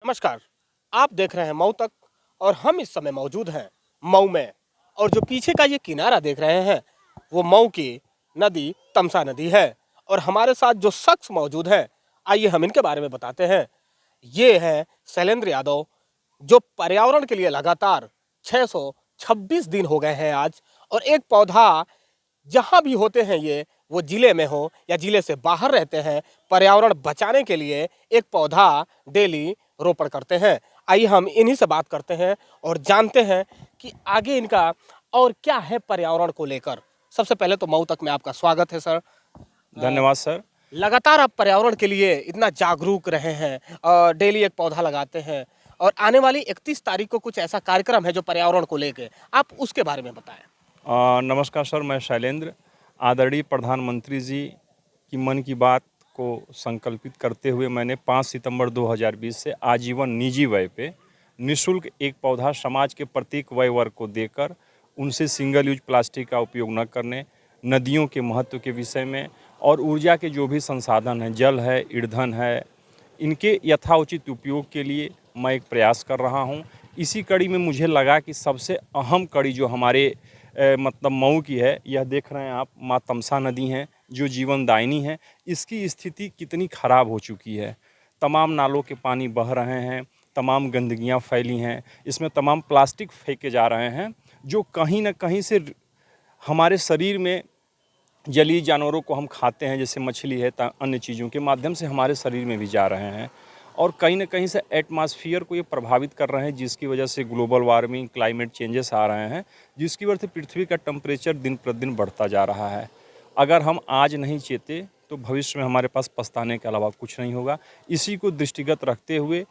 नमस्कार। आप देख रहे हैं मऊ तक और हम इस समय मौजूद हैं मऊ में। और जो पीछे का ये किनारा देख रहे हैं वो मऊ की नदी तमसा नदी है। और हमारे साथ जो शख्स मौजूद हैं, आइए हम इनके बारे में बताते हैं। ये हैं शैलेंद्र यादव, जो पर्यावरण के लिए लगातार 626 दिन हो गए हैं आज। और एक पौधा जहाँ भी होते हैं ये, वो जिले में हो या जिले से बाहर रहते हैं, पर्यावरण बचाने के लिए एक पौधा डेली रोपण करते हैं। आइए हम इन्हीं से बात करते हैं और जानते हैं कि आगे इनका और क्या है पर्यावरण को लेकर। सबसे पहले तो मऊ तक में आपका स्वागत है सर। धन्यवाद सर। लगातार आप पर्यावरण के लिए इतना जागरूक रहे हैं और डेली एक पौधा लगाते हैं। और आने वाली 31 तारीख को कुछ ऐसा कार्यक्रम है जो पर्यावरण को लेकर, आप उसके बारे में बताएं। नमस्कार सर, मैं शैलेंद्र। आदरणीय प्रधानमंत्री जी की मन की बात को संकल्पित करते हुए मैंने 5 सितंबर 2020 से आजीवन निजी व्यय पे निःशुल्क एक पौधा समाज के प्रत्येक वय वर्ग को देकर उनसे सिंगल यूज प्लास्टिक का उपयोग न करने, नदियों के महत्व के विषय में और ऊर्जा के जो भी संसाधन हैं, जल है, ईंधन है, इनके यथाउचित उपयोग के लिए मैं एक प्रयास कर रहा हूं। इसी कड़ी में मुझे लगा कि सबसे अहम कड़ी जो हमारे मतलब मऊ की है, यह देख रहे हैं आप, माँ तमसा नदी हैं जो जीवनदायिनी है। इसकी स्थिति कितनी ख़राब हो चुकी है। तमाम नालों के पानी बह रहे हैं, तमाम गंदगियाँ फैली हैं, इसमें तमाम प्लास्टिक फेंके जा रहे हैं जो कहीं ना कहीं से हमारे शरीर में, जलीय जानवरों को हम खाते हैं जैसे मछली है, अन्य चीज़ों के माध्यम से हमारे शरीर में भी जा रहे हैं और कहीं ना कहीं से एटमॉस्फेयर को ये प्रभावित कर रहे हैं, जिसकी वजह से ग्लोबल वार्मिंग, क्लाइमेट चेंजेस आ रहे हैं, जिसकी वजह से पृथ्वी का टेम्परेचर दिन प्रतिदिन बढ़ता जा रहा है। अगर हम आज नहीं चेते तो भविष्य में हमारे पास पछताने के अलावा कुछ नहीं होगा। इसी को दृष्टिगत रखते हुए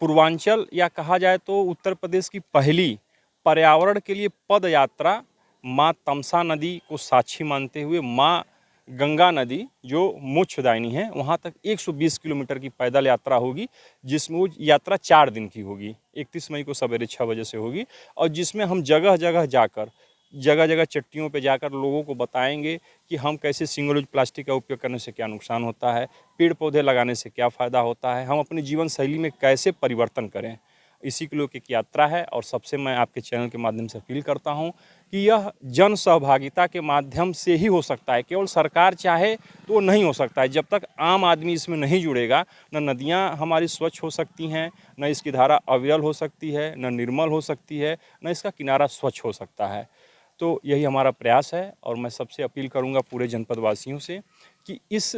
पूर्वांचल या कहा जाए तो उत्तर प्रदेश की पहली पर्यावरण के लिए पद यात्रा माँ तमसा नदी को साक्षी मानते हुए माँ गंगा नदी जो मोक्षदायिनी है, वहाँ तक 120 किलोमीटर की पैदल यात्रा होगी, जिसमें वो यात्रा 4 दिन की होगी। 31 मई को सवेरे 6 बजे से होगी और जिसमें हम जगह जगह चट्टियों पे जाकर लोगों को बताएंगे कि हम कैसे सिंगल यूज प्लास्टिक का उपयोग करने से क्या नुकसान होता है, पेड़ पौधे लगाने से क्या फ़ायदा होता है, हम अपनी जीवन शैली में कैसे परिवर्तन करें। इसी के लिए एक यात्रा है और सबसे मैं आपके चैनल के माध्यम से अपील करता हूं कि यह जन सहभागिता के माध्यम से ही हो सकता है। केवल सरकार चाहे तो वो नहीं हो सकता है। जब तक आम आदमी इसमें नहीं जुड़ेगा, न नदियां हमारी स्वच्छ हो सकती हैं, न इसकी धारा अविरल हो सकती है, न निर्मल हो सकती है, न इसका किनारा स्वच्छ हो सकता है। तो यही हमारा प्रयास है और मैं सबसे अपील करूँगा पूरे जनपद वासियों से कि इस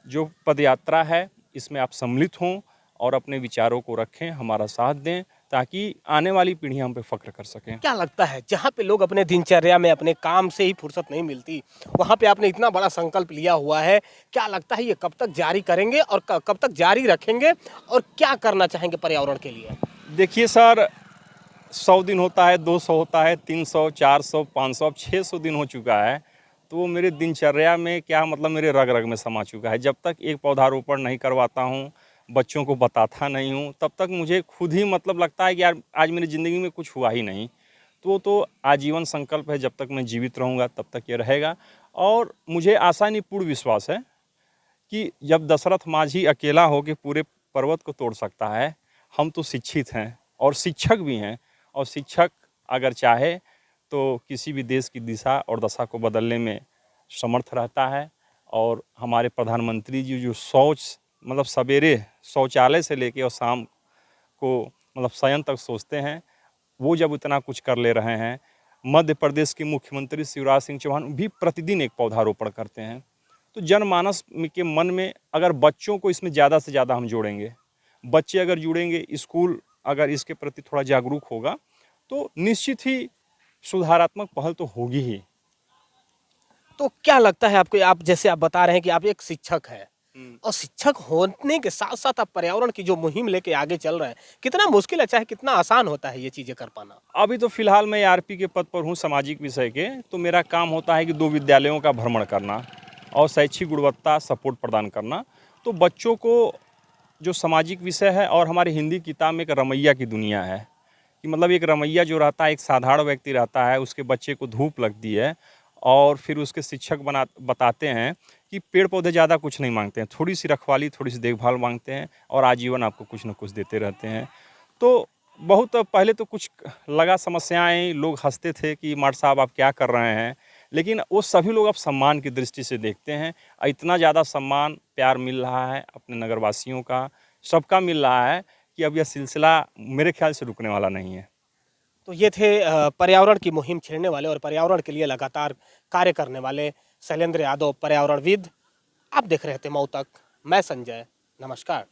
जो पदयात्रा है इसमें आप सम्मिलित हों और अपने विचारों को रखें, हमारा साथ दें, ताकि आने वाली पीढ़ियां हम पे फख्र कर सकें। क्या लगता है, जहाँ पे लोग अपने दिनचर्या में अपने काम से ही फुर्सत नहीं मिलती, वहाँ पे आपने इतना बड़ा संकल्प लिया हुआ है, क्या लगता है ये कब तक जारी करेंगे और कब तक जारी रखेंगे और क्या करना चाहेंगे पर्यावरण के लिए? देखिए सर, 100 दिन होता है, 200 होता है, 300, 400, 500, अब 600 दिन हो चुका है। तो वो मेरे दिनचर्या में क्या मतलब मेरे रग रग में समा चुका है। जब तक एक पौधारोपण नहीं करवाता हूँ, बच्चों को बताता नहीं हूँ, तब तक मुझे खुद ही मतलब लगता है कि यार आज मेरी ज़िंदगी में कुछ हुआ ही नहीं। तो आजीवन संकल्प है, जब तक मैं जीवित रहूँगा तब तक ये रहेगा। और मुझे आशा नहीं, पूर्ण विश्वास है कि जब दशरथ माझी अकेला होकर पूरे पर्वत को तोड़ सकता है, हम तो शिक्षित हैं और शिक्षक भी हैं, और शिक्षक अगर चाहे तो किसी भी देश की दिशा और दशा को बदलने में समर्थ रहता है। और हमारे प्रधानमंत्री जी जो मतलब सवेरे शौचालय से लेके और शाम को मतलब शयन तक सोचते हैं, वो जब इतना कुछ कर ले रहे हैं। मध्य प्रदेश के मुख्यमंत्री शिवराज सिंह चौहान भी प्रतिदिन एक पौधारोपण करते हैं। तो जनमानस के मन में अगर बच्चों को इसमें ज़्यादा से ज़्यादा हम जोड़ेंगे, बच्चे अगर जुड़ेंगे, स्कूल अगर इसके प्रति थोड़ा जागरूक होगा, तो निश्चित ही सुधारात्मक पहल तो होगी ही। तो क्या लगता है आपको, आप जैसे आप बता रहे हैं कि आप एक शिक्षक हैं और शिक्षक होने के साथ साथ आप पर्यावरण की जो मुहिम लेके आगे चल रहे हैं, कितना मुश्किल है, चाहे कितना आसान होता है ये चीजें कर पाना? अभी तो फिलहाल मैं आरपी के पद पर हूँ सामाजिक विषय के। तो मेरा काम होता है कि 2 विद्यालयों का भ्रमण करना और शैक्षिक गुणवत्ता सपोर्ट प्रदान करना। तो बच्चों को जो सामाजिक विषय है, और हमारी हिंदी किताब में एक रमैया की दुनिया है कि मतलब एक रमैया जो रहता है, एक साधारण व्यक्ति रहता है, उसके बच्चे को धूप लगती है और फिर उसके शिक्षक बताते हैं कि पेड़ पौधे ज़्यादा कुछ नहीं मांगते हैं, थोड़ी सी रखवाली, थोड़ी सी देखभाल मांगते हैं और आजीवन आपको कुछ न कुछ देते रहते हैं। तो बहुत पहले तो कुछ लगा समस्याएं, लोग हंसते थे कि मार्ट साहब आप क्या कर रहे हैं, लेकिन वो सभी लोग अब सम्मान की दृष्टि से देखते हैं। इतना ज़्यादा सम्मान प्यार मिल रहा है अपने नगरवासियों का, सबका मिल रहा है कि अब यह सिलसिला मेरे ख्याल से रुकने वाला नहीं है। तो ये थे पर्यावरण की मुहिम छेड़ने वाले और पर्यावरण के लिए लगातार कार्य करने वाले शैलेंद्र यादव, पर्यावरणविद। आप देख रहे थे मऊ तक। मैं संजय, नमस्कार।